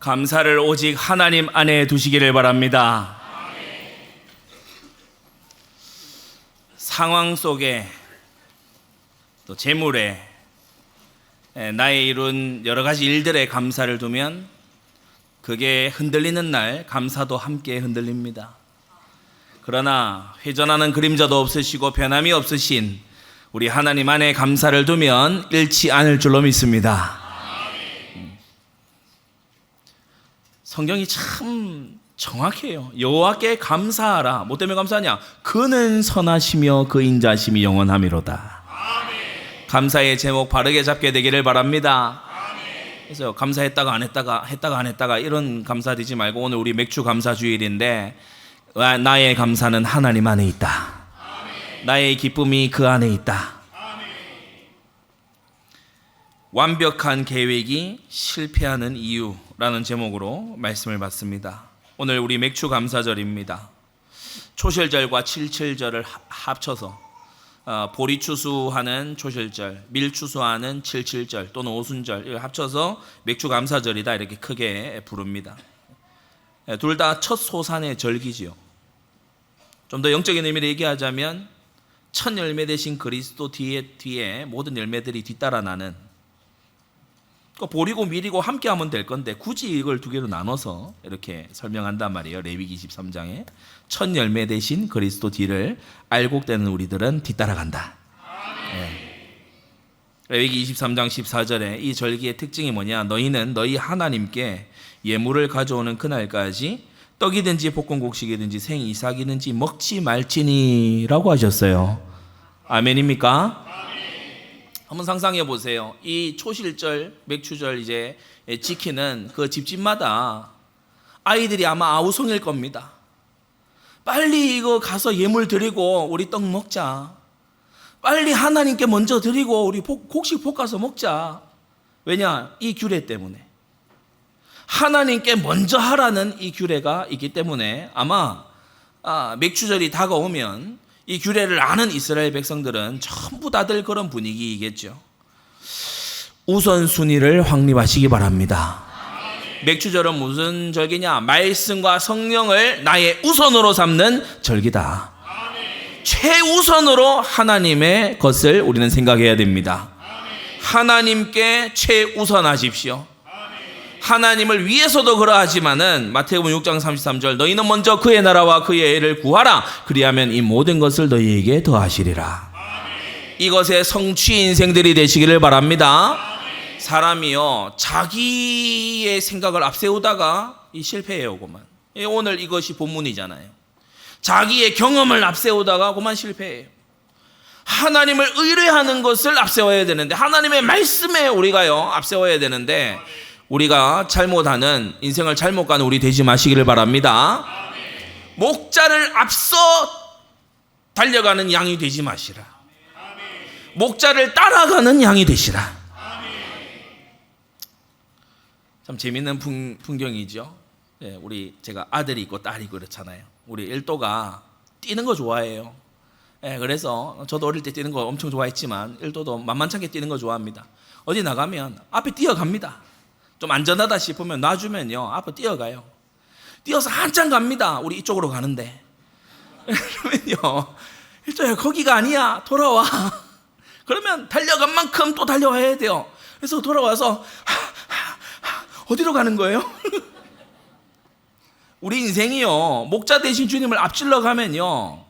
감사를 오직 하나님 안에 두시기를 바랍니다. 상황 속에 또 재물에 나의 이룬 여러 가지 일들에 감사를 두면 그게 흔들리는 날 감사도 함께 흔들립니다. 그러나 회전하는 그림자도 없으시고 변함이 없으신 우리 하나님 안에 감사를 두면 잃지 않을 줄로 믿습니다. 성경이 참 정확해요. 여호와께 감사하라. 뭐 때문에 감사하냐? 그는 선하시며 그 인자심이 영원하미로다. 감사의 제목 바르게 잡게 되기를 바랍니다. 그래서 감사했다가 안 했다가 안 했다가 이런 감사되지 말고 오늘 우리 맥주 감사 주일인데 나의 감사는 하나님 안에 있다. 나의 기쁨이 그 안에 있다. 완벽한 계획이 실패하는 이유라는 제목으로 말씀을 받습니다. 오늘 우리 맥주 감사절입니다. 초실절과 칠칠절을 합쳐서 보리 추수하는 초실절, 밀 추수하는 칠칠절 또는 오순절 이걸 합쳐서 맥주 감사절이다 이렇게 크게 부릅니다. 둘 다 첫 소산의 절기지요. 좀 더 영적인 의미로 얘기하자면 첫 열매 대신 그리스도 뒤에 모든 열매들이 뒤따라 나는, 보리고 밀이고 함께 하면 될 건데 굳이 이걸 두 개로 나눠서 이렇게 설명한단 말이에요. 레위기 23장에 첫 열매 대신 그리스도 뒤를 알곡되는 우리들은 뒤따라간다. 레위기 23장 14절에 이 절기의 특징이 뭐냐? 너희는 너희 하나님께 예물을 가져오는 그날까지 떡이든지 볶음곡식이든지 생이삭이든지 먹지 말지니 라고 하셨어요. 아멘입니까? 한번 상상해 보세요. 이 초실절, 맥추절 이제 지키는 그 집집마다 아이들이 아마 아우성일 겁니다. 빨리 이거 가서 예물 드리고 우리 떡 먹자. 빨리 하나님께 먼저 드리고 우리 곡식 볶아서 먹자. 왜냐? 이 규례 때문에. 하나님께 먼저 하라는 이 규례가 있기 때문에 아마 맥추절이 다가오면 이 규례를 아는 이스라엘 백성들은 전부 다들 그런 분위기이겠죠. 우선순위를 확립하시기 바랍니다. 맥추절은 무슨 절기냐? 말씀과 성령을 나의 우선으로 삼는 절기다. 최우선으로 하나님의 것을 우리는 생각해야 됩니다. 하나님께 최우선하십시오. 하나님을 위해서도 그러하지만은 마태복음 6장 33절 너희는 먼저 그의 나라와 그의 의를 구하라. 그리하면 이 모든 것을 너희에게 더하시리라. 이것의 성취 인생들이 되시기를 바랍니다. 사람이요 자기의 생각을 앞세우다가 이 실패해요. 그만. 오늘 이것이 본문이잖아요. 자기의 경험을 앞세우다가 그만 실패해요. 하나님을 의뢰하는 것을 앞세워야 되는데 하나님의 말씀에 우리가요 앞세워야 되는데 우리가 잘못하는 인생을 잘못 가는 우리 되지 마시기를 바랍니다. 목자를 앞서 달려가는 양이 되지 마시라. 목자를 따라가는 양이 되시라. 참 재밌는 풍경이죠. 제가 아들이 있고 딸이 있고 그렇잖아요. 우리 일도가 뛰는 거 좋아해요. 그래서 저도 어릴 때 뛰는 거 엄청 좋아했지만 일도도 만만찮게 뛰는 거 좋아합니다. 어디 나가면 앞에 뛰어갑니다. 좀 안전하다 싶으면 놔주면요 앞으로 뛰어가요. 뛰어서 한참 갑니다. 우리 이쪽으로 가는데 그러면요 일조야 거기가 아니야 돌아와. 그러면 달려간 만큼 또 달려와야 돼요. 그래서 돌아와서 어디로 가는 거예요? 우리 인생이요 목자 대신 주님을 앞질러 가면요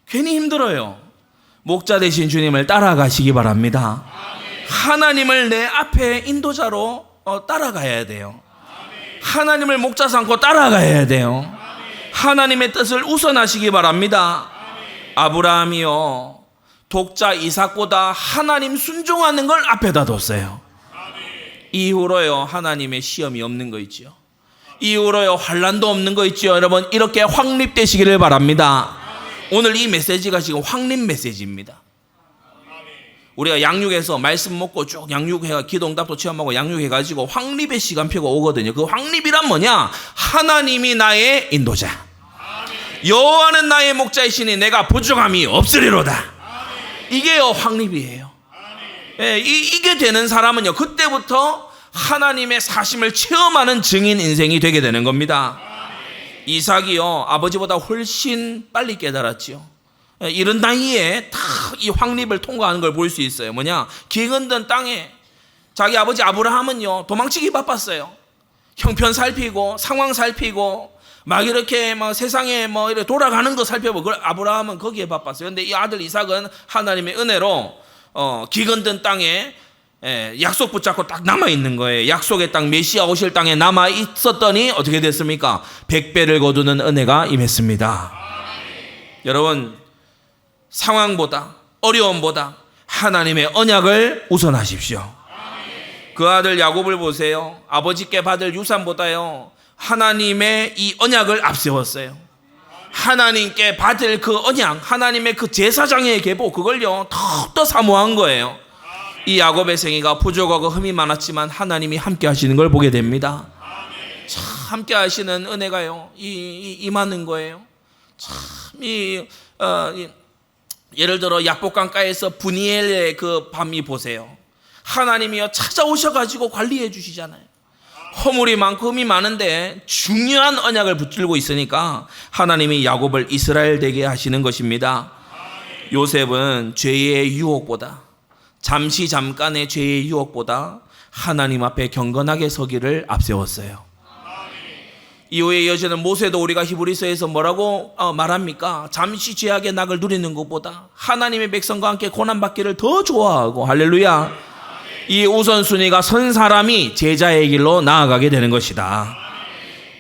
괜히 힘들어요. 목자 대신 주님을 따라가시기 바랍니다. 하나님을 내 앞에 인도자로 따라가야 돼요. 하나님을 목자 삼고 따라가야 돼요. 하나님의 뜻을 우선하시기 바랍니다. 아브라함이요 독자 이삭보다 하나님 순종하는 걸 앞에다 뒀어요. 이후로요 하나님의 시험이 없는 거 있죠. 이후로요 환난도 없는 거 있죠. 여러분 이렇게 확립되시기를 바랍니다. 오늘 이 메시지가 지금 확립 메시지입니다. 우리가 양육해서 말씀 먹고 쭉 양육해가 기도응답도 체험하고 양육해가지고 확립의 시간표가 오거든요. 그 확립이란 뭐냐? 하나님이 나의 인도자, 여호와는 나의 목자이시니 내가 부족함이 없으리로다. 이게요 확립이에요. 이게 되는 사람은요 그때부터 하나님의 사심을 체험하는 증인 인생이 되게 되는 겁니다. 이삭이요, 아버지보다 훨씬 빨리 깨달았지요. 이런 나이에 다 이 확립을 통과하는 걸 볼 수 있어요. 뭐냐? 기근든 땅에 자기 아버지 아브라함은요, 도망치기 바빴어요. 형편 살피고 상황 살피고 막 이렇게 막 세상에 뭐 이렇게 돌아가는 거 살펴보고, 아브라함은 거기에 바빴어요. 근데 이 아들 이삭은 하나님의 은혜로 기근든 땅에 약속 붙잡고 딱 남아 있는 거예요. 약속의 땅, 메시아 오실 땅에 남아 있었더니 어떻게 됐습니까? 100배를 거두는 은혜가 임했습니다. 여러분, 상황보다 어려움보다 하나님의 언약을 우선하십시오. 그 아들 야곱을 보세요. 아버지께 받을 유산보다요, 하나님의 이 언약을 앞세웠어요. 하나님께 받을 그 언약, 하나님의 그 제사장의 계보, 그걸요 더욱더 사모한 거예요. 이 야곱의 생애가 부족하고 흠이 많았지만 하나님이 함께 하시는 걸 보게 됩니다. 참 함께 하시는 은혜가요 임하는 거예요. 참 예를 들어 약복강가에서 브니엘의 그 밤이 보세요. 하나님이요 찾아오셔가지고 관리해 주시잖아요. 허물이 많고 흠이 많은데 중요한 언약을 붙들고 있으니까 하나님이 야곱을 이스라엘 되게 하시는 것입니다. 요셉은 죄의 유혹보다, 잠시 잠깐의 죄의 유혹보다 하나님 앞에 경건하게 서기를 앞세웠어요. 이후에 이어지는 모세도 우리가 히브리서에서 뭐라고 말합니까? 잠시 죄악의 낙을 누리는 것보다 하나님의 백성과 함께 고난받기를 더 좋아하고, 할렐루야, 이 우선순위가 선 사람이 제자의 길로 나아가게 되는 것이다.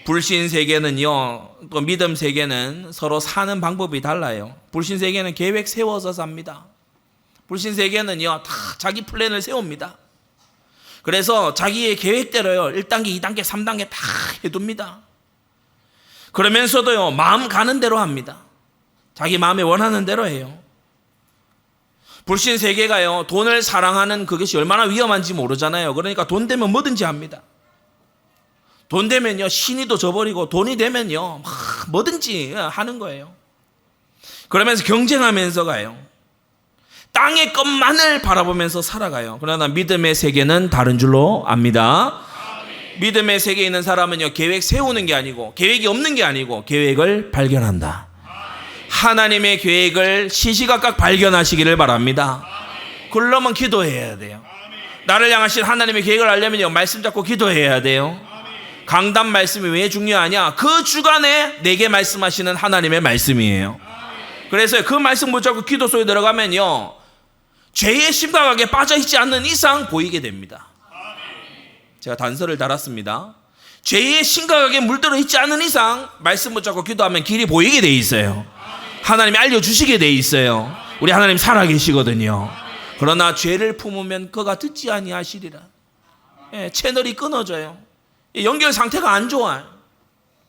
불신 세계는요, 또 믿음 세계는 서로 사는 방법이 달라요. 불신 세계는 계획 세워서 삽니다. 불신 세계는요 다 자기 플랜을 세웁니다. 그래서 자기의 계획대로요 1단계, 2단계, 3단계 다 해둡니다. 그러면서도요 마음 가는 대로 합니다. 자기 마음에 원하는 대로 해요. 불신 세계가요 돈을 사랑하는 그것이 얼마나 위험한지 모르잖아요. 그러니까 돈 되면 뭐든지 합니다. 돈 되면요 신의도 저버리고, 돈이 되면요 막 뭐든지 하는 거예요. 그러면서 경쟁하면서 가요. 땅의 것만을 바라보면서 살아가요. 그러나 믿음의 세계는 다른 줄로 압니다. 믿음의 세계에 있는 사람은요 계획 세우는 게 아니고, 계획이 없는 게 아니고 계획을 발견한다. 하나님의 계획을 시시각각 발견하시기를 바랍니다. 그러려면 기도해야 돼요. 나를 향하신 하나님의 계획을 알려면요 말씀 잡고 기도해야 돼요. 강단 말씀이 왜 중요하냐? 그 주간에 내게 말씀하시는 하나님의 말씀이에요. 그래서 그 말씀 붙잡고 기도 속에 들어가면요 죄에 심각하게 빠져있지 않는 이상 보이게 됩니다. 제가 단서를 달았습니다. 죄에 심각하게 물들어 있지 않은 이상 말씀 붙잡고 기도하면 길이 보이게 돼 있어요. 하나님이 알려주시게 돼 있어요. 우리 하나님 살아계시거든요. 그러나 죄를 품으면 그가 듣지 아니하시리라. 채널이 끊어져요. 연결 상태가 안 좋아요.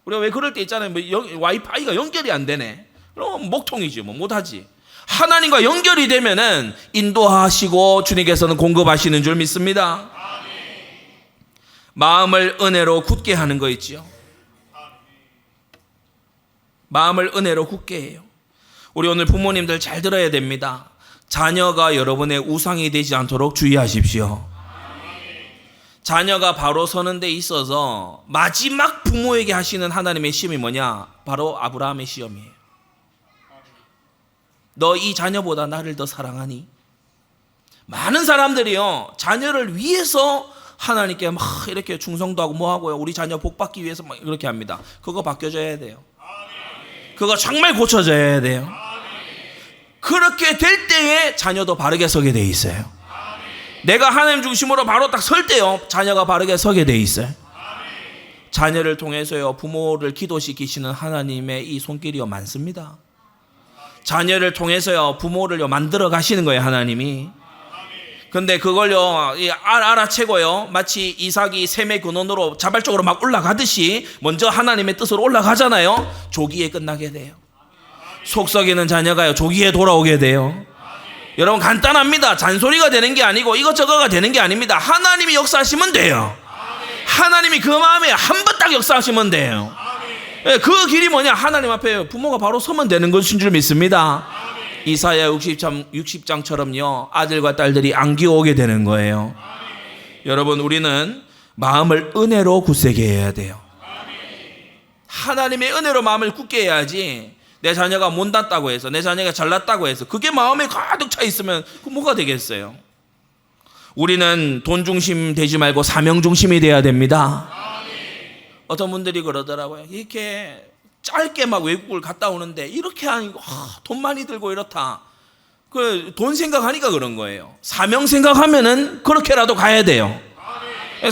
우리가 왜 그럴 때 있잖아요. 와이파이가 연결이 안 되네. 그럼 목통이지 뭐 못하지. 하나님과 연결이 되면은 인도하시고 주님께서는 공급하시는 줄 믿습니다. 마음을 은혜로 굳게 하는 거 있지요. 마음을 은혜로 굳게 해요. 우리 오늘 부모님들 잘 들어야 됩니다. 자녀가 여러분의 우상이 되지 않도록 주의하십시오. 자녀가 바로 서는 데 있어서 마지막 부모에게 하시는 하나님의 시험이 뭐냐? 바로 아브라함의 시험이에요. 너 이 자녀보다 나를 더 사랑하니? 많은 사람들이요 자녀를 위해서 하나님께 막 이렇게 충성도 하고 뭐 하고요, 우리 자녀 복 받기 위해서 막 이렇게 합니다. 그거 바뀌어져야 돼요. 그거 정말 고쳐져야 돼요. 그렇게 될 때에 자녀도 바르게 서게 돼 있어요. 내가 하나님 중심으로 바로 딱 설 때요 자녀가 바르게 서게 돼 있어요. 자녀를 통해서요 부모를 기도시키시는 하나님의 이 손길이요 많습니다. 자녀를 통해서요 부모를요 만들어 가시는 거예요 하나님이. 근데 그걸요 알아채고요 마치 이삭이 셈의 근원으로 자발적으로 막 올라가듯이 먼저 하나님의 뜻으로 올라가잖아요. 조기에 끝나게 돼요. 속 썩이는 자녀가요 조기에 돌아오게 돼요. 여러분 간단합니다. 잔소리가 되는 게 아니고 이것저것가 되는 게 아닙니다. 하나님이 역사하시면 돼요. 하나님이 그 마음에 한 번 딱 역사하시면 돼요. 그 길이 뭐냐? 하나님 앞에 부모가 바로 서면 되는 것인 줄 믿습니다. 이사야 60장처럼요 아들과 딸들이 안기오게 되는 거예요. 여러분 우리는 마음을 은혜로 굳세게 해야 돼요. 하나님의 은혜로 마음을 굳게 해야지 내 자녀가 못났다고 해서, 내 자녀가 잘났다고 해서 그게 마음에 가득 차 있으면 그 뭐가 되겠어요? 우리는 돈 중심 되지 말고 사명 중심이 돼야 됩니다. 어떤 분들이 그러더라고요. 이렇게 짧게 막 외국을 갔다 오는데 이렇게 하니까 돈 많이 들고 이렇다. 그 돈 생각하니까 그런 거예요. 사명 생각하면은 그렇게라도 가야 돼요.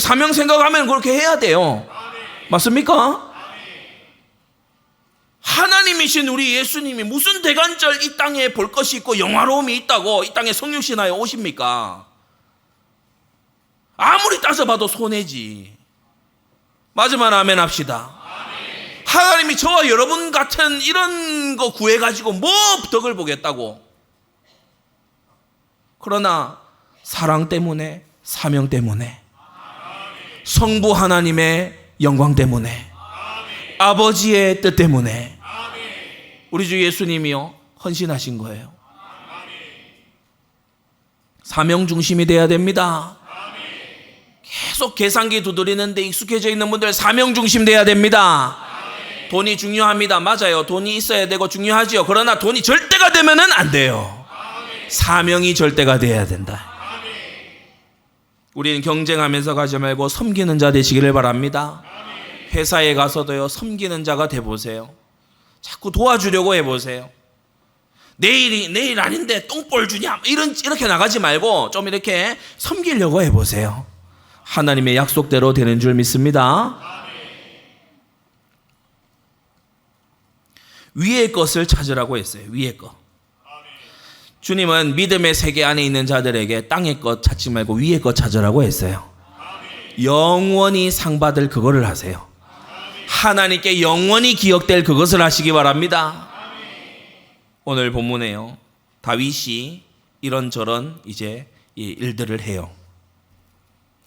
사명 생각하면 그렇게 해야 돼요. 맞습니까? 하나님이신 우리 예수님이 무슨 대간절 이 땅에 볼 것이 있고 영화로움이 있다고 이 땅에 성육신하여 오십니까? 아무리 따져봐도 손해지. 마지막 아멘 합시다. 하나님이 저와 여러분 같은 이런 거 구해가지고 뭐 덕을 보겠다고. 그러나 사랑 때문에, 사명 때문에, 성부 하나님의 영광 때문에, 아버지의 뜻 때문에 우리 주 예수님이요 헌신하신 거예요. 사명 중심이 돼야 됩니다. 계속 계산기 두드리는데 익숙해져 있는 분들 사명 중심 돼야 됩니다. 돈이 중요합니다. 맞아요. 돈이 있어야 되고 중요하지요. 그러나 돈이 절대가 되면은 안 돼요. 사명이 절대가 돼야 된다. 우리는 경쟁하면서 가지 말고 섬기는 자 되시기를 바랍니다. 회사에 가서도요 섬기는 자가 돼보세요. 자꾸 도와주려고 해보세요. 내일 아닌데 똥볼 주냐 이렇게 나가지 말고 좀 이렇게 섬기려고 해보세요. 하나님의 약속대로 되는 줄 믿습니다. 위의 것을 찾으라고 했어요. 위의 것. 주님은 믿음의 세계 안에 있는 자들에게 땅의 것 찾지 말고 위의 것 찾으라고 했어요. 영원히 상 받을 그거를 하세요. 하나님께 영원히 기억될 그것을 하시기 바랍니다. 오늘 본문에요 다윗이 이런저런 이제 일들을 해요.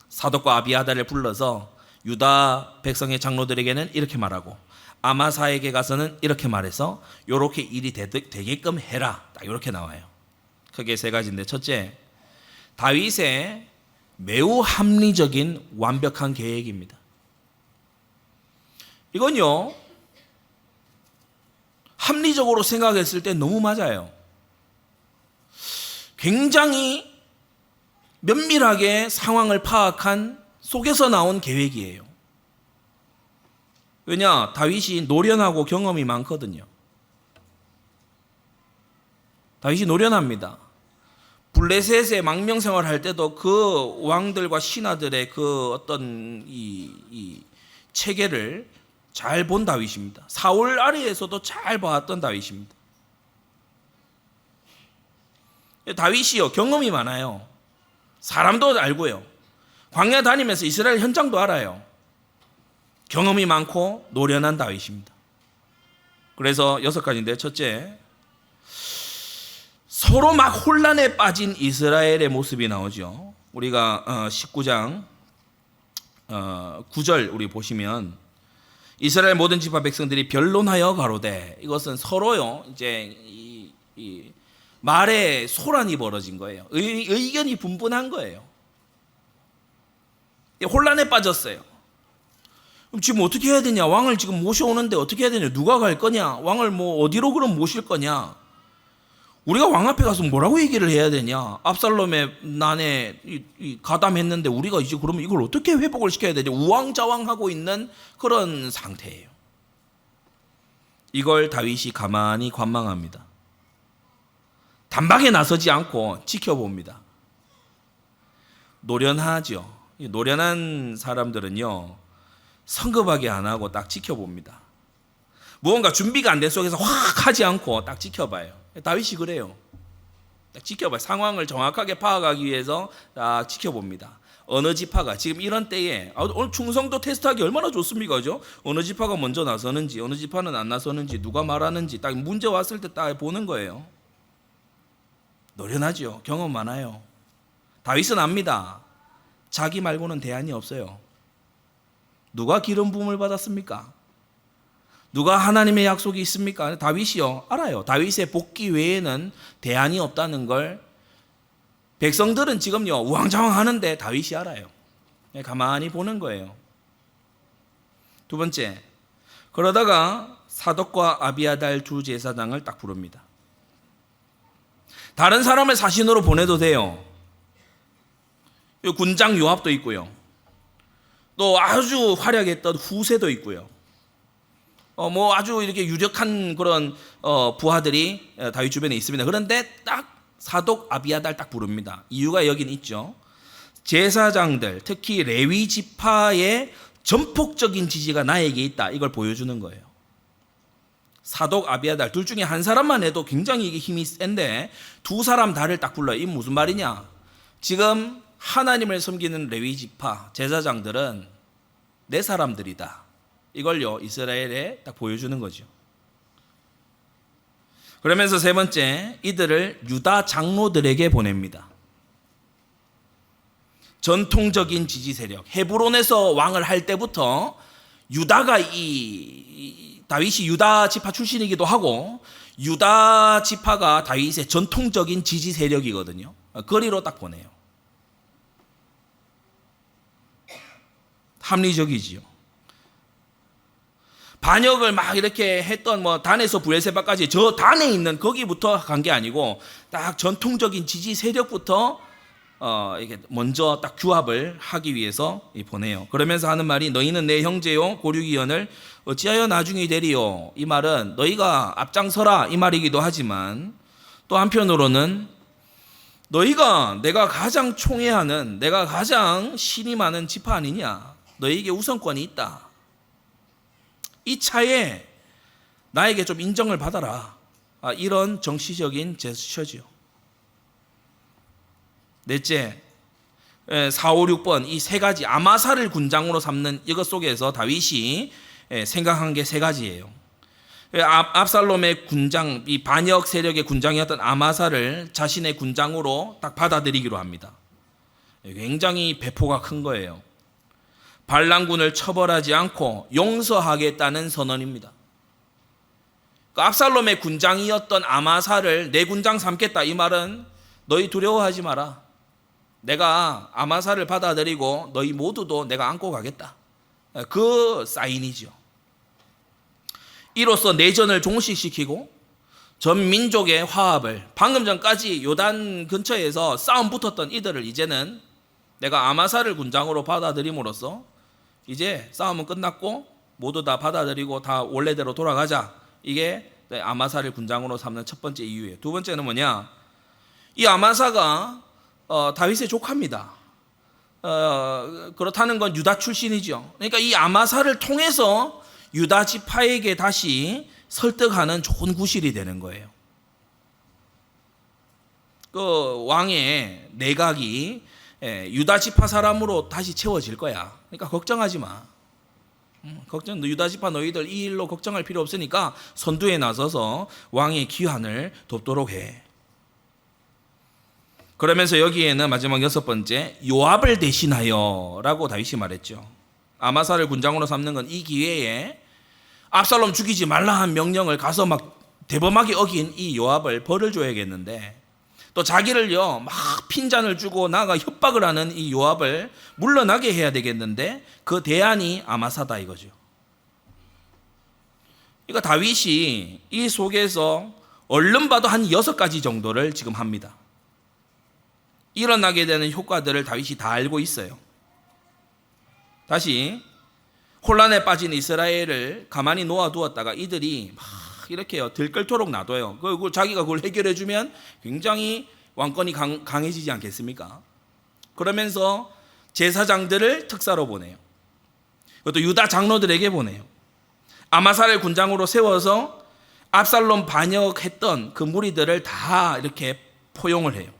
사독과 아비아달을 불러서 유다 백성의 장로들에게는 이렇게 말하고 아마사에게 가서는 이렇게 말해서 요렇게 일이 되게끔 해라. 딱 이렇게 나와요. 크게 세 가지인데, 첫째, 다윗의 매우 합리적인 완벽한 계획입니다. 이건요 합리적으로 생각했을 때 너무 맞아요. 굉장히 면밀하게 상황을 파악한 속에서 나온 계획이에요. 왜냐? 다윗이 노련하고 경험이 많거든요. 다윗이 노련합니다. 블레셋의 망명생활 할 때도 그 왕들과 신하들의 그 어떤 이 체계를 잘 본 다윗입니다. 사울 아래에서도 잘 봐왔던 다윗입니다. 다윗이요 경험이 많아요. 사람도 알고요. 광야 다니면서 이스라엘 현장도 알아요. 경험이 많고 노련한 다윗입니다. 그래서 6가지인데, 첫째, 서로 막 혼란에 빠진 이스라엘의 모습이 나오죠. 우리가 19장 9절 우리 보시면 이스라엘 모든 지파 백성들이 변론하여 가로되, 이것은 서로요 이제 이 말에 소란이 벌어진 거예요. 의견이 분분한 거예요. 혼란에 빠졌어요. 그럼 지금 어떻게 해야 되냐? 왕을 지금 모셔오는데 어떻게 해야 되냐? 누가 갈 거냐? 왕을 뭐 어디로 그럼 모실 거냐? 우리가 왕 앞에 가서 뭐라고 얘기를 해야 되냐? 압살롬의 난에 가담했는데 우리가 이제 그러면 이걸 어떻게 회복을 시켜야 되냐? 우왕좌왕하고 있는 그런 상태예요. 이걸 다윗이 가만히 관망합니다. 단박에 나서지 않고 지켜봅니다. 노련하죠. 노련한 사람들은요 성급하게 안 하고 딱 지켜봅니다. 무언가 준비가 안 된 속에서 확 하지 않고 딱 지켜봐요. 다윗이 그래요. 딱 지켜봐요. 상황을 정확하게 파악하기 위해서 딱 지켜봅니다. 어느 지파가 지금 이런 때에 오늘 충성도 테스트하기 얼마나 좋습니까? 그죠? 어느 지파가 먼저 나서는지, 어느 지파는 안 나서는지, 누가 말하는지 딱 문제 왔을 때 딱 보는 거예요. 노련하죠. 경험 많아요. 다윗은 압니다. 자기 말고는 대안이 없어요. 누가 기름 부음을 받았습니까? 누가 하나님의 약속이 있습니까? 다윗이요 알아요. 다윗의 복귀 외에는 대안이 없다는 걸 백성들은 지금요 우왕좌왕 하는데 다윗이 알아요. 가만히 보는 거예요. 두 번째, 그러다가 사독과 아비아달 두 제사장을 딱 부릅니다. 다른 사람을 사신으로 보내도 돼요. 군장 요압도 있고요. 또 아주 활약했던 후세도 있고요. 뭐 아주 이렇게 유력한 그런 부하들이 다윗 주변에 있습니다. 그런데 딱 사독 아비아달 딱 부릅니다. 이유가 여긴 있죠. 제사장들, 특히 레위 지파의 전폭적인 지지가 나에게 있다. 이걸 보여주는 거예요. 사독 아비아달 둘 중에 한 사람만 해도 굉장히 이게 힘이 센데 두 사람 다를 딱 불러요. 이게 무슨 말이냐? 지금 하나님을 섬기는 레위 지파 제사장들은 내 사람들이다. 이걸요 이스라엘에 딱 보여주는 거죠. 그러면서 세 번째, 이들을 유다 장로들에게 보냅니다. 전통적인 지지 세력, 헤브론에서 왕을 할 때부터 유다가 다윗이 유다 지파 출신이기도 하고 유다 지파가 다윗의 전통적인 지지 세력이거든요. 거리로 딱 보내요. 합리적이지요. 반역을 막 이렇게 했던 뭐 단에서 브엘세바까지 저 단에 있는 거기부터 간 게 아니고 딱 전통적인 지지 세력부터 이게 먼저 딱 규합을 하기 위해서 보내요. 그러면서 하는 말이 너희는 내 형제요 고류기연을 어찌하여 나중에 되리요. 이 말은 너희가 앞장서라 이 말이기도 하지만 또 한편으로는 너희가 내가 가장 총애하는 내가 가장 신이 많은 지파 아니냐. 너희에게 우선권이 있다. 이 차에 나에게 좀 인정을 받아라. 이런 정치적인 제스처죠. 넷째, 4, 5, 6번 이 세 가지 아마사를 군장으로 삼는 이것 속에서 다윗이 생각한 게 세 가지예요. 압살롬의 군장, 이 반역 세력의 군장이었던 아마사를 자신의 군장으로 딱 받아들이기로 합니다. 굉장히 배포가 큰 거예요. 반란군을 처벌하지 않고 용서하겠다는 선언입니다. 압살롬의 군장이었던 아마사를 내 군장 삼겠다. 이 말은 너희 두려워하지 마라. 내가 아마사를 받아들이고 너희 모두도 내가 안고 가겠다. 그 사인이죠. 이로써 내전을 종식시키고 전 민족의 화합을 방금 전까지 요단 근처에서 싸움 붙었던 이들을 이제는 내가 아마사를 군장으로 받아들임으로써 이제 싸움은 끝났고 모두 다 받아들이고 다 원래대로 돌아가자. 이게 아마사를 군장으로 삼는 첫 번째 이유예요. 두 번째는 뭐냐? 이 아마사가 다윗의 조카입니다. 그렇다는 건 유다 출신이죠. 그러니까 이 아마사를 통해서 유다 지파에게 다시 설득하는 좋은 구실이 되는 거예요. 그 왕의 내각이 유다 지파 사람으로 다시 채워질 거야. 그러니까 걱정하지 마. 유다 지파 너희들 이 일로 걱정할 필요 없으니까 선두에 나서서 왕의 기한을 돕도록 해. 그러면서 여기에는 마지막 여섯 번째 요압을 대신하여 라고 다윗이 말했죠. 아마사를 군장으로 삼는 건 이 기회에 압살롬 죽이지 말라 한 명령을 가서 막 대범하게 어긴 이 요압을 벌을 줘야겠는데 또 자기를요 막 핀잔을 주고 나가 협박을 하는 이 요압을 물러나게 해야 되겠는데 그 대안이 아마사다 이거죠. 그러니까 다윗이 이 속에서 얼른 봐도 한 6가지 정도를 지금 합니다. 일어나게 되는 효과들을 다윗이 다 알고 있어요. 다시 혼란에 빠진 이스라엘을 가만히 놓아두었다가 이들이 막 이렇게 들끓도록 놔둬요. 그리고 자기가 그걸 해결해주면 굉장히 왕권이 강해지지 않겠습니까? 그러면서 제사장들을 특사로 보내요. 그것도 유다 장로들에게 보내요. 아마사를 군장으로 세워서 압살롬 반역했던 그 무리들을 다 이렇게 포용을 해요.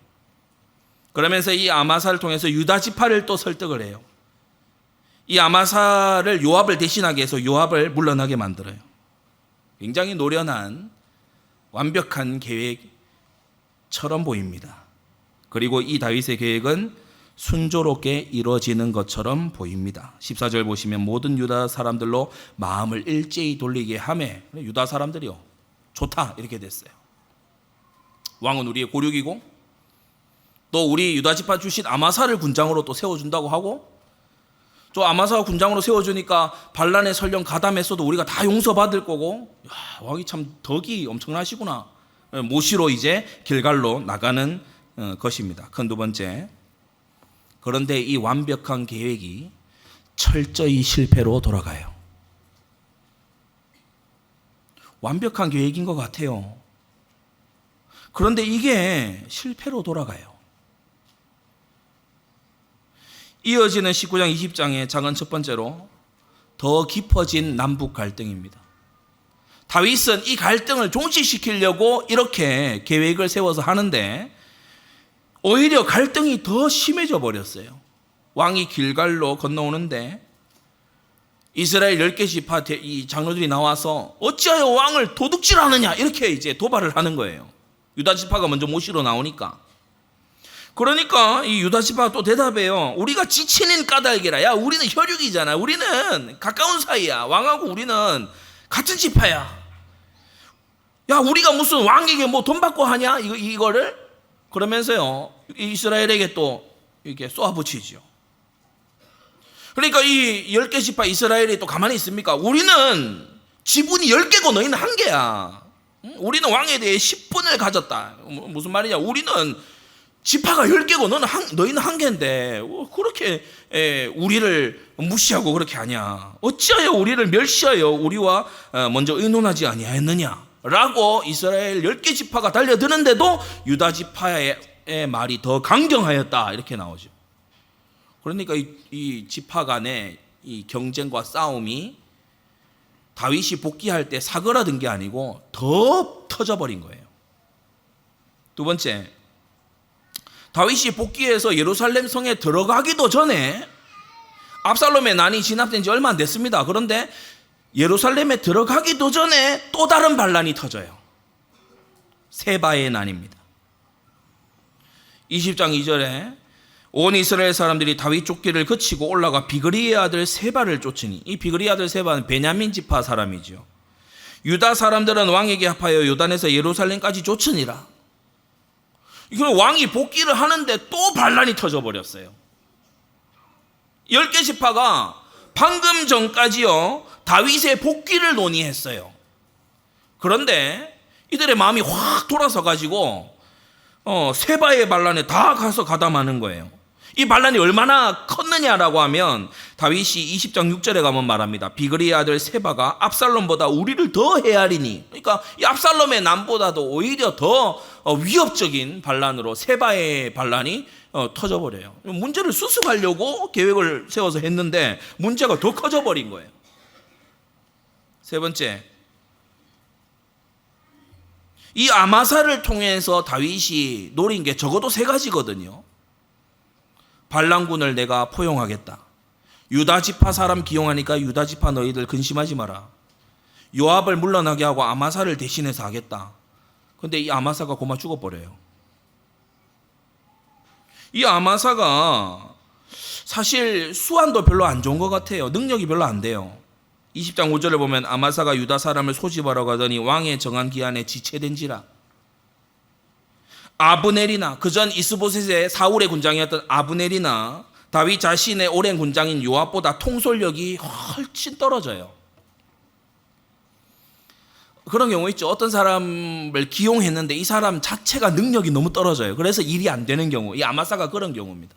그러면서 이 아마사를 통해서 유다 지파를 또 설득을 해요. 이 아마사를 요압을 대신하게 해서 요압을 물러나게 만들어요. 굉장히 노련한 완벽한 계획처럼 보입니다. 그리고 이 다윗의 계획은 순조롭게 이루어지는 것처럼 보입니다. 14절 보시면 모든 유다 사람들로 마음을 일제히 돌리게 하매 유다 사람들이요 좋다 이렇게 됐어요. 왕은 우리의 고륙이고 또 우리 유다 지파 출신 아마사를 군장으로 또 세워준다고 하고 저 아마사가 군장으로 세워주니까 반란에 설령 가담했어도 우리가 다 용서받을 거고, 야, 왕이 참 덕이 엄청나시구나. 모시로 이제 길갈로 나가는 것입니다. 큰 두 번째. 그런데 이 완벽한 계획이 철저히 실패로 돌아가요. 완벽한 계획인 것 같아요. 그런데 이게 실패로 돌아가요. 이어지는 19장 20장의 작은 첫 번째로 더 깊어진 남북 갈등입니다. 다윗은 이 갈등을 종식시키려고 이렇게 계획을 세워서 하는데 오히려 갈등이 더 심해져 버렸어요. 왕이 길갈로 건너오는데 이스라엘 10개 지파 이 장로들이 나와서 어찌하여 왕을 도둑질하느냐 이렇게 이제 도발을 하는 거예요. 유다 지파가 먼저 모시러 나오니까. 그러니까 이 유다 지파가 또 대답해요. 우리가 지친인 까닭이라. 야, 우리는 혈육이잖아. 우리는 가까운 사이야. 왕하고 우리는 같은 지파야. 야, 우리가 무슨 왕에게 뭐 돈 받고 하냐? 이거를 그러면서요 이스라엘에게 또 이렇게 쏘아붙이죠. 그러니까 이 10개 지파 이스라엘이 또 가만히 있습니까? 우리는 지분이 10개고 너희는 1개야. 우리는 왕에 대해 10분을 가졌다. 무슨 말이냐? 우리는 지파가 10개고 너희는 1개인데 그렇게 우리를 무시하고 그렇게 하냐? 어찌하여 우리를 멸시하여 우리와 먼저 의논하지 아니하였느냐? 라고 이스라엘 10개 지파가 달려드는데도 유다 지파의 말이 더 강경하였다. 이렇게 나오죠. 그러니까 이 지파 간의 이 경쟁과 싸움이 다윗이 복귀할 때 사그라든 게 아니고 더 터져버린 거예요. 두 번째, 다윗이 복귀해서 예루살렘 성에 들어가기도 전에 압살롬의 난이 진압된 지 얼마 안 됐습니다. 그런데 예루살렘에 들어가기도 전에 또 다른 반란이 터져요. 세바의 난입니다. 20장 2절에 온 이스라엘 사람들이 다윗 쫓기를 그치고 올라가 비그리의 아들 세바를 쫓으니, 이 비그리의 아들 세바는 베냐민 지파 사람이죠. 유다 사람들은 왕에게 합하여 요단에서 예루살렘까지 쫓으니라. 이거 왕이 복귀를 하는데 또 반란이 터져버렸어요. 10개 지파가 방금 전까지요 다윗의 복귀를 논의했어요. 그런데 이들의 마음이 확 돌아서 가지고 세바의 반란에 다 가서 가담하는 거예요. 이 반란이 얼마나 컸느냐라고 하면 다윗이 20장 6절에 가면 말합니다. 비그리의 아들 세바가 압살롬보다 우리를 더 헤아리니, 그러니까 이 압살롬의 난보다도 오히려 더 위협적인 반란으로 세바의 반란이 터져버려요. 문제를 수습하려고 계획을 세워서 했는데 문제가 더 커져버린 거예요. 세 번째, 이 아마사를 통해서 다윗이 노린 게 적어도 3가지거든요. 반란군을 내가 포용하겠다. 유다 지파 사람 기용하니까 유다 지파 너희들 근심하지 마라. 요압을 물러나게 하고 아마사를 대신해서 하겠다. 근데 이 아마사가 고마 죽어버려요. 이 아마사가 사실 수완도 별로 안 좋은 것 같아요. 능력이 별로 안 돼요. 20장 5절을 보면 아마사가 유다 사람을 소집하러 가더니 왕의 정한 기한에 지체된지라. 아브넬이나 그전 이스보셋의 사울의 군장이었던 아브넬이나 다윗 자신의 오랜 군장인 요압보다 통솔력이 훨씬 떨어져요. 그런 경우 있죠. 어떤 사람을 기용했는데 이 사람 자체가 능력이 너무 떨어져요. 그래서 일이 안 되는 경우, 이 아마사가 그런 경우입니다.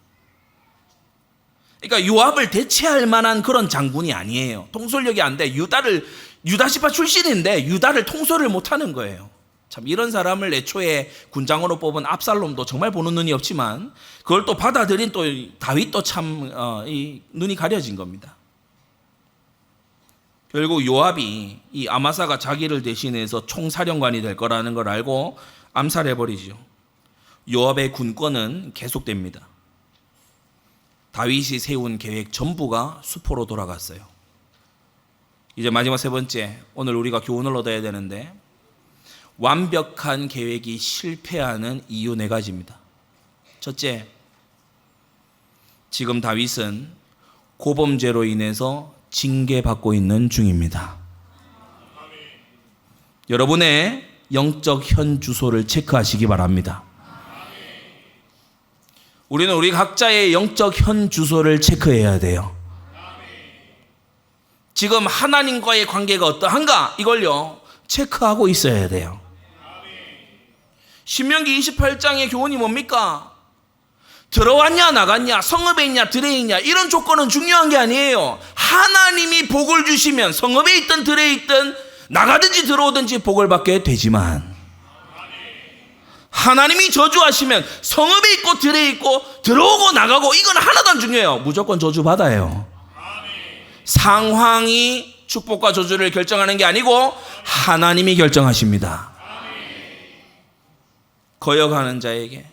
그러니까 요압을 대체할 만한 그런 장군이 아니에요. 통솔력이 안 돼. 유다 지파 출신인데 유다를 통솔을 못하는 거예요. 참, 이런 사람을 애초에 군장으로 뽑은 압살롬도 정말 보는 눈이 없지만 그걸 또 받아들인 또 다윗도 참 이 눈이 가려진 겁니다. 결국 요압이 이 아마사가 자기를 대신해서 총사령관이 될 거라는 걸 알고 암살해버리죠. 요압의 군권은 계속됩니다. 다윗이 세운 계획 전부가 수포로 돌아갔어요. 이제 마지막 세 번째, 오늘 우리가 교훈을 얻어야 되는데, 완벽한 계획이 실패하는 이유 4가지입니다. 첫째, 지금 다윗은 고범죄로 인해서 징계받고 있는 중입니다. 여러분의 영적 현 주소를 체크하시기 바랍니다. 우리는 우리 각자의 영적 현 주소를 체크해야 돼요. 지금 하나님과의 관계가 어떠한가? 이걸요, 체크하고 있어야 돼요. 신명기 28장의 교훈이 뭡니까? 들어왔냐 나갔냐, 성읍에 있냐 들에 있냐, 이런 조건은 중요한 게 아니에요. 하나님이 복을 주시면 성읍에 있든 들에 있든 나가든지 들어오든지 복을 받게 되지만, 하나님이 저주하시면 성읍에 있고 들에 있고 들어오고 나가고 이건 하나도 안 중요해요. 무조건 저주받아요. 상황이 축복과 저주를 결정하는 게 아니고 하나님이 결정하십니다. 거역하는 자에게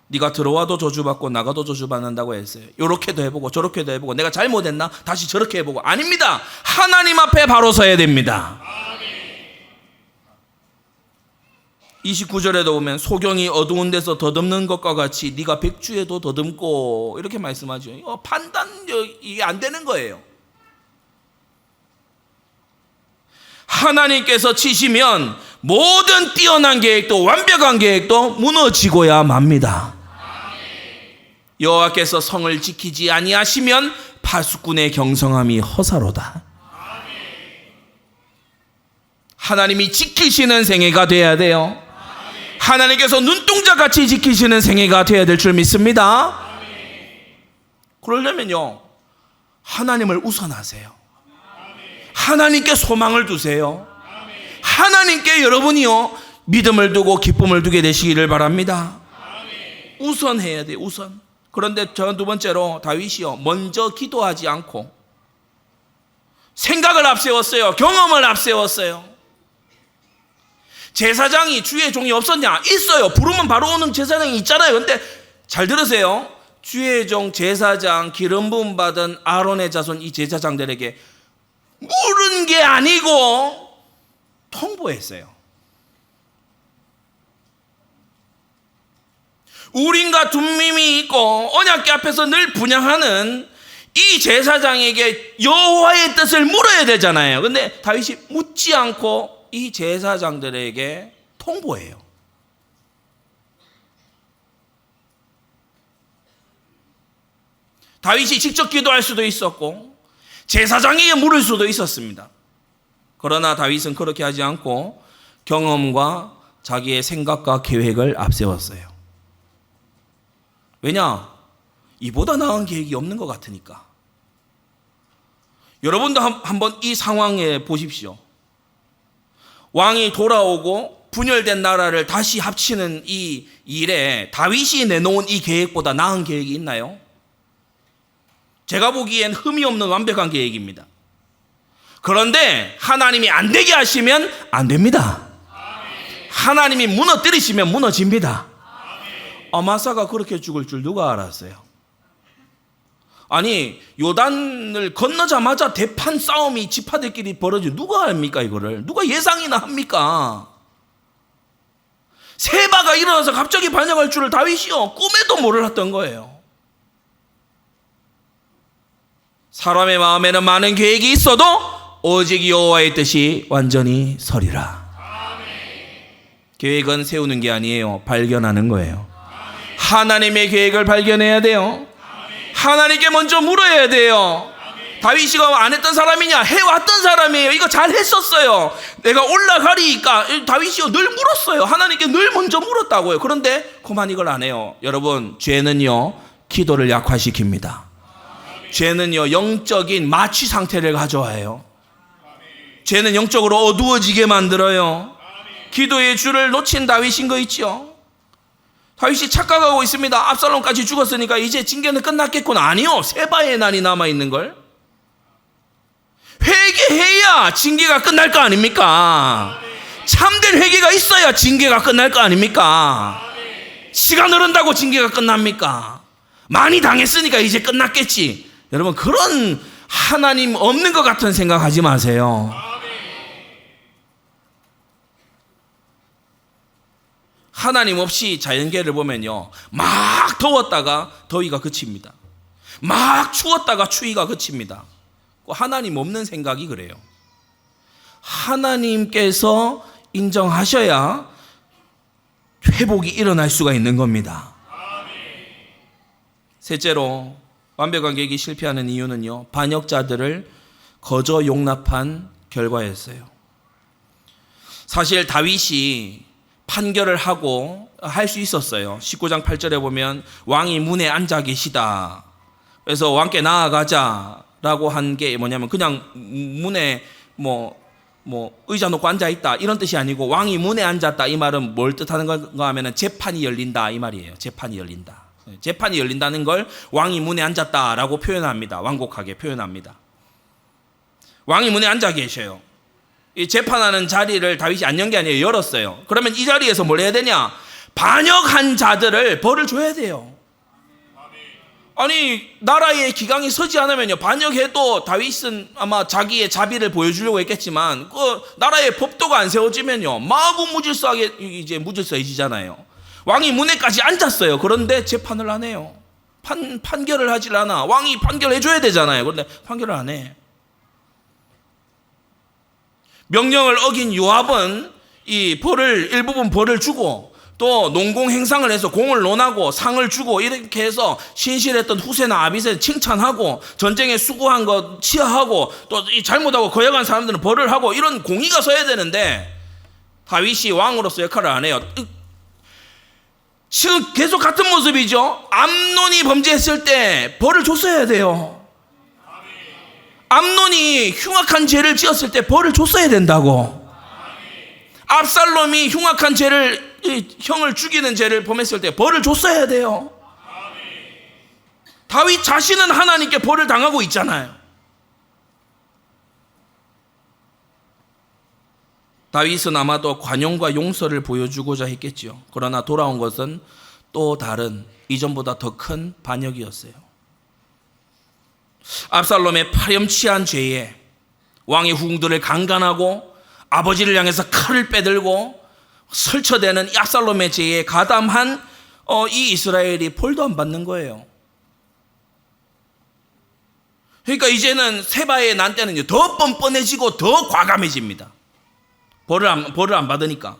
네가 들어와도 저주받고 나가도 저주받는다고 했어요. 요렇게도 해보고 저렇게도 해보고 내가 잘못했나? 다시 저렇게 해보고. 아닙니다. 하나님 앞에 바로 서야 됩니다. 29절에도 보면 소경이 어두운 데서 더듬는 것과 같이 네가 백주에도 더듬고, 이렇게 말씀하죠. 판단이 안 되는 거예요. 하나님께서 치시면 모든 뛰어난 계획도 완벽한 계획도 무너지고야 맙니다. 여호와께서 성을 지키지 아니하시면 파수꾼의 경성함이 허사로다. 하나님이 지키시는 생애가 돼야 돼요. 하나님께서 눈동자같이 지키시는 생애가 돼야 될 줄 믿습니다. 그러려면요, 하나님을 우선하세요. 하나님께 소망을 두세요. 하나님께 여러분이요, 믿음을 두고 기쁨을 두게 되시기를 바랍니다. 우선해야 돼요. 우선. 그런데 저 두 번째로 다윗이요, 먼저 기도하지 않고 생각을 앞세웠어요. 경험을 앞세웠어요. 제사장이 주의 종이 없었냐? 있어요. 부르면 바로 오는 제사장이 있잖아요. 근데 잘 들으세요. 주의 종 제사장 기름 부음 받은 아론의 자손 이 제사장들에게 물은 게 아니고 통보했어요. 우림과 둠밈이 있고 언약궤 앞에서 늘 분향하는 이 제사장에게 여호와의 뜻을 물어야 되잖아요. 근데 다윗이 묻지 않고 이 제사장들에게 통보해요. 다윗이 직접 기도할 수도 있었고 제사장에게 물을 수도 있었습니다. 그러나 다윗은 그렇게 하지 않고 경험과 자기의 생각과 계획을 앞세웠어요. 왜냐? 이보다 나은 계획이 없는 것 같으니까. 여러분도 한번 이 상황에 보십시오. 왕이 돌아오고 분열된 나라를 다시 합치는 이 일에 다윗이 내놓은 이 계획보다 나은 계획이 있나요? 제가 보기엔 흠이 없는 완벽한 계획입니다. 그런데 하나님이 안 되게 하시면 안 됩니다. 하나님이 무너뜨리시면 무너집니다. 아마사가 그렇게 죽을 줄 누가 알았어요? 아니, 요단을 건너자마자 대판 싸움이 지파들끼리 벌어지고 누가 합니까 이거를? 누가 예상이나 합니까? 세바가 일어나서 갑자기 반역할 줄을 다윗이요 꿈에도 몰랐던 거예요. 사람의 마음에는 많은 계획이 있어도 오직 여호와의 뜻이 완전히 서리라. 계획은 세우는 게 아니에요. 발견하는 거예요. 하나님의 계획을 발견해야 돼요. 하나님께 먼저 물어야 돼요. 다윗이 안 했던 사람이냐? 해왔던 사람이에요. 이거 잘 했었어요. 내가 올라가리니까. 다윗이 늘 물었어요. 하나님께 늘 먼저 물었다고요. 그런데 그만 이걸 안 해요. 여러분, 죄는요 기도를 약화시킵니다. 죄는요 영적인 마취 상태를 가져와요. 죄는 영적으로 어두워지게 만들어요. 기도의 줄을 놓친 다윗인 거 있죠. 다윗이 착각하고 있습니다. 압살롬까지 죽었으니까 이제 징계는 끝났겠구나. 아니요, 세바의 난이 남아있는걸. 회개해야 징계가 끝날 거 아닙니까? 참된 회개가 있어야 징계가 끝날 거 아닙니까? 시간 흐른다고 징계가 끝납니까? 많이 당했으니까 이제 끝났겠지. 여러분, 그런 하나님 없는 것 같은 생각하지 마세요. 하나님 없이 자연계를 보면요, 막 더웠다가 더위가 그칩니다. 막 추웠다가 추위가 그칩니다. 하나님 없는 생각이 그래요. 하나님께서 인정하셔야 회복이 일어날 수가 있는 겁니다. 셋째로 완벽한 계획이 실패하는 이유는요, 반역자들을 거저 용납한 결과였어요. 사실 다윗이 판결을 하고 할 수 있었어요. 19장 8절에 보면 왕이 문에 앉아 계시다. 그래서 왕께 나아가자라고 한 게 뭐냐면 그냥 문에 의자 놓고 앉아 있다 이런 뜻이 아니고 왕이 문에 앉았다 이 말은 뭘 뜻하는 건가 하면은 재판이 열린다 이 말이에요. 재판이 열린다. 재판이 열린다는 걸 왕이 문에 앉았다라고 표현합니다. 완곡하게 표현합니다. 왕이 문에 앉아 계셔요. 이 재판하는 자리를 다윗이 안 연 게 아니에요. 열었어요. 그러면 이 자리에서 뭘 해야 되냐? 반역한 자들을 벌을 줘야 돼요. 아니 나라의 기강이 서지 않으면요 반역해도 다윗은 아마 자기의 자비를 보여주려고 했겠지만 그 나라의 법도가 안 세워지면요 마구 무질서하게 이제 무질서해지잖아요. 왕이 문에까지 앉았어요. 그런데 재판을 안 해요. 판결을 하질 않아. 왕이 판결해줘야 되잖아요. 그런데 판결을 안 해. 명령을 어긴 요압은 이 일부분 벌을 주고 또 농공 행상을 해서 공을 논하고 상을 주고 이렇게 해서 신실했던 후세나 아비세 칭찬하고 전쟁에 수고한 거 치하하고 또 이 잘못하고 거역한 사람들은 벌을 하고 이런 공의가 서야 되는데 다윗이 왕으로서 역할을 안 해요. 지금 계속 같은 모습이죠. 암논이 범죄했을 때 벌을 줬어야 돼요. 암논이 흉악한 죄를 지었을 때 벌을 줬어야 된다고. 압살롬이 흉악한 죄를 형을 죽이는 죄를 범했을 때 벌을 줬어야 돼요. 다윗 자신은 하나님께 벌을 당하고 있잖아요. 다윗은 아마도 관용과 용서를 보여주고자 했겠지요. 그러나 돌아온 것은 또 다른 이전보다 더 큰 반역이었어요. 압살롬의 파렴치한 죄에 왕의 후궁들을 강간하고 아버지를 향해서 칼을 빼들고 설쳐대는 압살롬의 죄에 가담한 이 이스라엘이 벌도 안 받는 거예요. 그러니까 이제는 세바의 난때는 더 뻔뻔해지고 더 과감해집니다. 벌을 안 받으니까.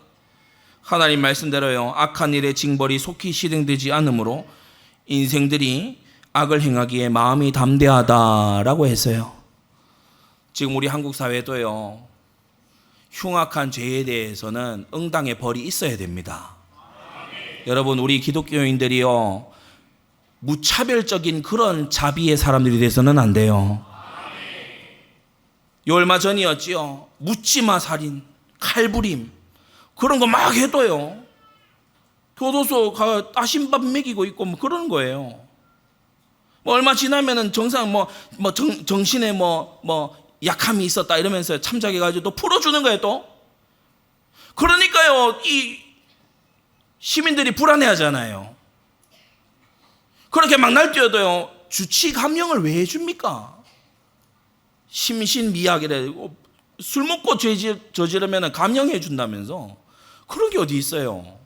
하나님 말씀대로요 악한 일의 징벌이 속히 실행되지 않으므로 인생들이 악을 행하기에 마음이 담대하다라고 했어요. 지금 우리 한국 사회도요 흉악한 죄에 대해서는 응당의 벌이 있어야 됩니다. 여러분 우리 기독교인들이요 무차별적인 그런 자비의 사람들이 돼서는 안 돼요. 요 얼마 전이었지요. 묻지마 살인, 칼부림 그런 거 막 해도요 교도소 가 따신밥 먹이고 있고 뭐 그런 거예요. 뭐 얼마 지나면은 정상 정신에 약함이 있었다 이러면서 참작해가지고 또 풀어주는 거예요 또. 그러니까요 이 시민들이 불안해하잖아요. 그렇게 막 날뛰어도요 주치 감형을 왜 해줍니까? 심신미약이래. 술 먹고 죄 저지르면 감형해 준다면서. 그런 게 어디 있어요.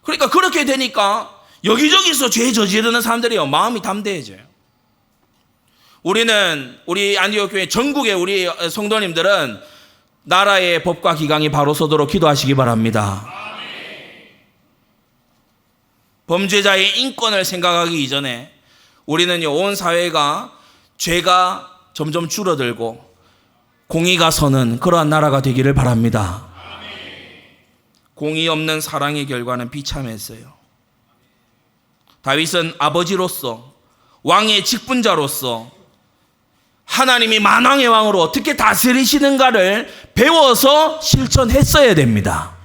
그러니까 그렇게 되니까 여기저기서 죄 저지르는 사람들이요 마음이 담대해져요. 우리 안디옥 교회 전국의 우리 성도님들은 나라의 법과 기강이 바로 서도록 기도하시기 바랍니다. 범죄자의 인권을 생각하기 이전에 우리는요 온 사회가 죄가 점점 줄어들고 공의가 서는 그러한 나라가 되기를 바랍니다. 공의 없는 사랑의 결과는 비참했어요. 다윗은 아버지로서 왕의 직분자로서 하나님이 만왕의 왕으로 어떻게 다스리시는가를 배워서 실천했어야 됩니다.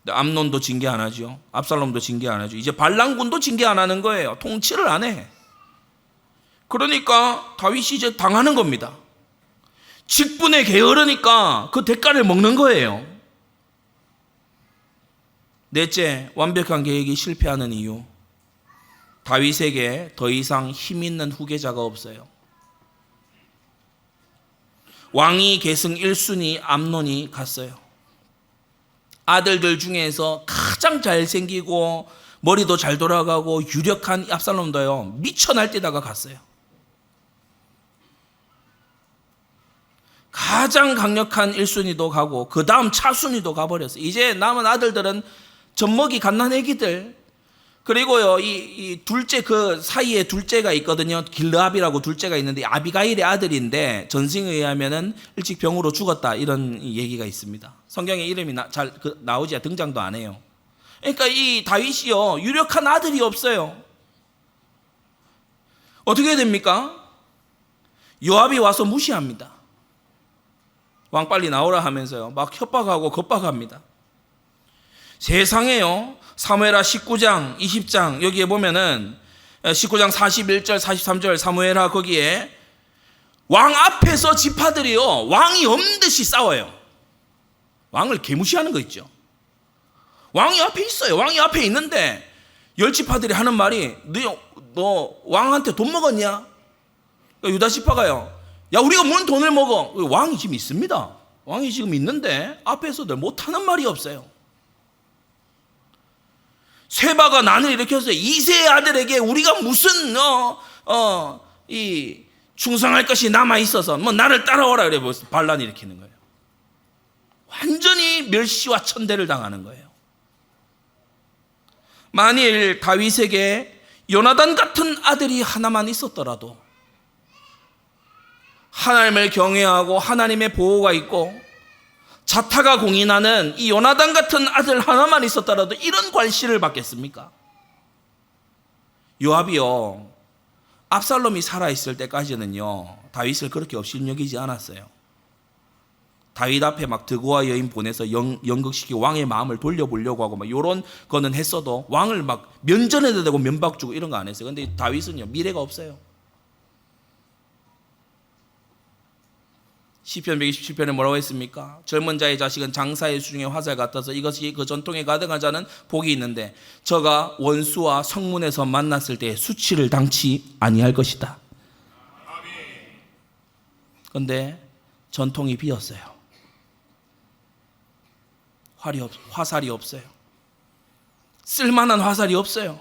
암논도 징계 안 하죠. 압살롬도 징계 안 하죠. 이제 발랑군도 징계 안 하는 거예요. 통치를 안 해. 그러니까 다윗이 이제 당하는 겁니다. 직분에 게으르니까 그 대가를 먹는 거예요. 넷째, 완벽한 계획이 실패하는 이유. 다윗에게 더 이상 힘 있는 후계자가 없어요. 왕위 계승 1순위 암논이 갔어요. 아들들 중에서 가장 잘생기고 머리도 잘 돌아가고 유력한 압살롬도요 미쳐 날뛰다가 갔어요. 가장 강력한 1순위도 가고 그 다음 차순위도 가버렸어요. 이제 남은 아들들은 젖먹이 갓난애기들, 그리고요, 이 둘째, 그 사이에 둘째가 있거든요. 길르압이라고 둘째가 있는데 아비가일의 아들인데 전승에 의하면은 일찍 병으로 죽었다, 이런 얘기가 있습니다. 성경에 이름이 잘 나오지, 등장도 안 해요. 그러니까 이 다윗이요, 유력한 아들이 없어요. 어떻게 됩니까? 요압이 와서 무시합니다. 왕 빨리 나오라 하면서요, 막 협박하고 겁박합니다. 세상에요, 사무엘하 19장 20장 여기에 보면은 19장 41절 43절 사무엘하 거기에 왕 앞에서 지파들이요, 왕이 없는 듯이 싸워요. 왕을 개무시하는 거 있죠. 왕이 앞에 있어요. 왕이 앞에 있는데 열 지파들이 하는 말이, 너 왕한테 돈 먹었냐? 유다 지파가요, 야, 우리가 뭔 돈을 먹어? 왕이 지금 있습니다. 왕이 지금 있는데 앞에서들 못하는 말이 없어요. 세바가 난을 일으켰어요. 이세의 아들에게 우리가 무슨 이 충성할 것이 남아 있어서 뭐 나를 따라오라 그래, 반란 일으키는 거예요. 완전히 멸시와 천대를 당하는 거예요. 만일 다윗에게 요나단 같은 아들이 하나만 있었더라도, 하나님을 경외하고 하나님의 보호가 있고 자타가 공인하는 이 요나단 같은 아들 하나만 있었더라도 이런 괄시를 받겠습니까? 요압이요, 압살롬이 살아있을 때까지는요, 다윗을 그렇게 업신여기지 않았어요. 다윗 앞에 막 드고와 여인 보내서 연극시키고 왕의 마음을 돌려보려고 하고 막 이런 거는 했어도 왕을 막 면전에다 대고 면박 주고 이런 거 안 했어요. 근데 다윗은요, 미래가 없어요. 시편 127편에 뭐라고 했습니까? 젊은 자의 자식은 장사의 수중에 화살 같아서 이것이 그 전통에 가득한 자는 복이 있는데 저가 원수와 성문에서 만났을 때 수치를 당치 아니할 것이다. 그런데 전통이 비었어요. 화살이 없어요. 쓸만한 화살이 없어요.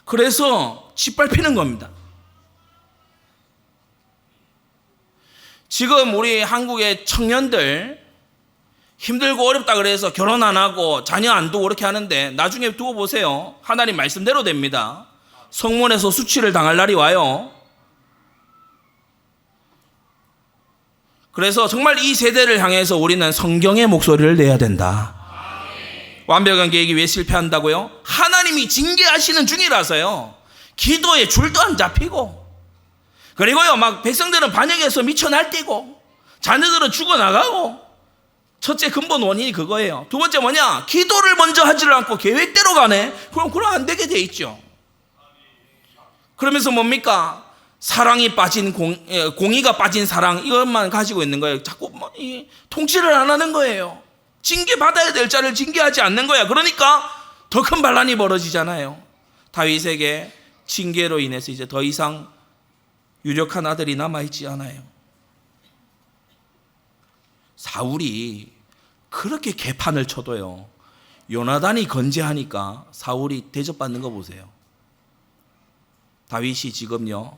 그래서 짓밟히는 겁니다. 지금 우리 한국의 청년들 힘들고 어렵다 그래서 결혼 안 하고 자녀 안 두고 그렇게 하는데 나중에 두고 보세요. 하나님 말씀대로 됩니다. 성문에서 수치를 당할 날이 와요. 그래서 정말 이 세대를 향해서 우리는 성경의 목소리를 내야 된다. 완벽한 계획이 왜 실패한다고요? 하나님이 징계하시는 중이라서요. 기도에 줄도 안 잡히고, 그리고요, 막 백성들은 반역해서 미쳐 날뛰고 자녀들은 죽어나가고. 첫째 근본 원인이 그거예요. 두 번째 뭐냐? 기도를 먼저 하지를 않고 계획대로 가네. 그럼 안 되게 돼 있죠. 그러면서 뭡니까? 사랑이 빠진 공의가 빠진 사랑, 이것만 가지고 있는 거예요. 자꾸 통치를 안 하는 거예요. 징계받아야 될 자를 징계하지 않는 거야. 그러니까 더 큰 반란이 벌어지잖아요. 다윗에게 징계로 인해서 이제 더 이상 유력한 아들이 남아있지 않아요. 사울이 그렇게 개판을 쳐도요, 요나단이 건재하니까 사울이 대접받는 거 보세요. 다윗이 지금요,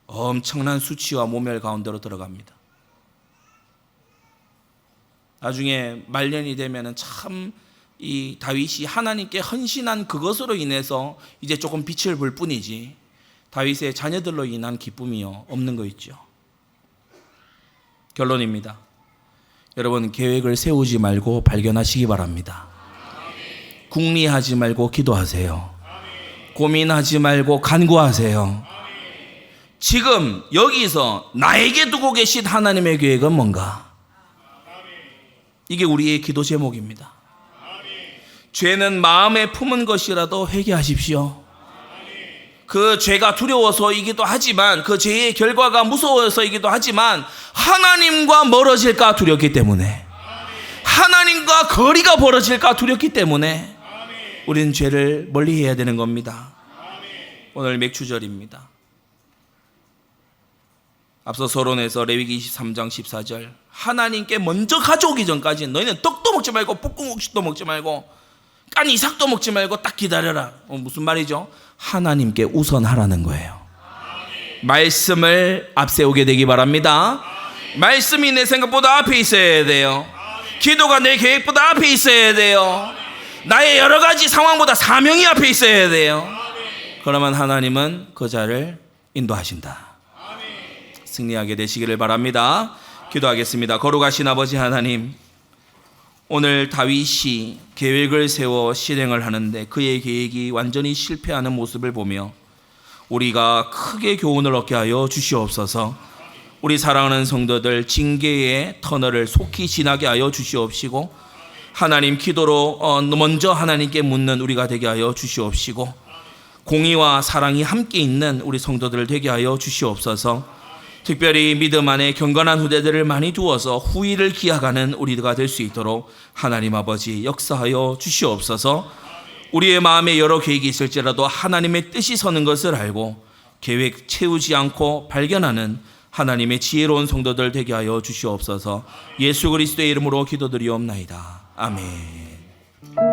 엄청난 수치와 모멸 가운데로 들어갑니다. 나중에 말년이 되면은 참 이 다윗이 하나님께 헌신한 그것으로 인해서 이제 조금 빛을 볼 뿐이지, 다윗의 자녀들로 인한 기쁨이요, 없는 거 있죠. 결론입니다. 여러분, 계획을 세우지 말고 발견하시기 바랍니다. 궁리하지 말고 기도하세요. 고민하지 말고 간구하세요. 지금 여기서 나에게 두고 계신 하나님의 계획은 뭔가? 이게 우리의 기도 제목입니다. 죄는 마음에 품은 것이라도 회개하십시오. 그 죄가 두려워서이기도 하지만, 그 죄의 결과가 무서워서이기도 하지만, 하나님과 멀어질까 두렵기 때문에, 하나님과 거리가 벌어질까 두렵기 때문에 우리는 죄를 멀리 해야 되는 겁니다. 오늘 맥추절입니다. 앞서 서론에서 레위기 23장 14절, 하나님께 먼저 가져오기 전까지 너희는 떡도 먹지 말고 볶음국수도 먹지 말고 깐 이삭도 먹지 말고 딱 기다려라. 무슨 말이죠? 하나님께 우선하라는 거예요. 말씀을 앞세우게 되기 바랍니다. 말씀이 내 생각보다 앞에 있어야 돼요. 기도가 내 계획보다 앞에 있어야 돼요. 나의 여러 가지 상황보다 사명이 앞에 있어야 돼요. 그러면 하나님은 그 자를 인도하신다. 승리하게 되시기를 바랍니다. 기도하겠습니다. 거룩하신 아버지 하나님, 오늘 다윗이 계획을 세워 실행을 하는데 그의 계획이 완전히 실패하는 모습을 보며 우리가 크게 교훈을 얻게 하여 주시옵소서. 우리 사랑하는 성도들 징계의 터널을 속히 지나게 하여 주시옵시고, 하나님 기도로 먼저 하나님께 묻는 우리가 되게 하여 주시옵시고, 공의와 사랑이 함께 있는 우리 성도들 되게 하여 주시옵소서. 특별히 믿음 안에 경건한 후대들을 많이 두어서 후일을 기약하는 우리가 될 수 있도록 하나님 아버지 역사하여 주시옵소서. 우리의 마음에 여러 계획이 있을지라도 하나님의 뜻이 서는 것을 알고 계획 채우지 않고 발견하는 하나님의 지혜로운 성도들 되게 하여 주시옵소서. 예수 그리스도의 이름으로 기도드리옵나이다. 아멘.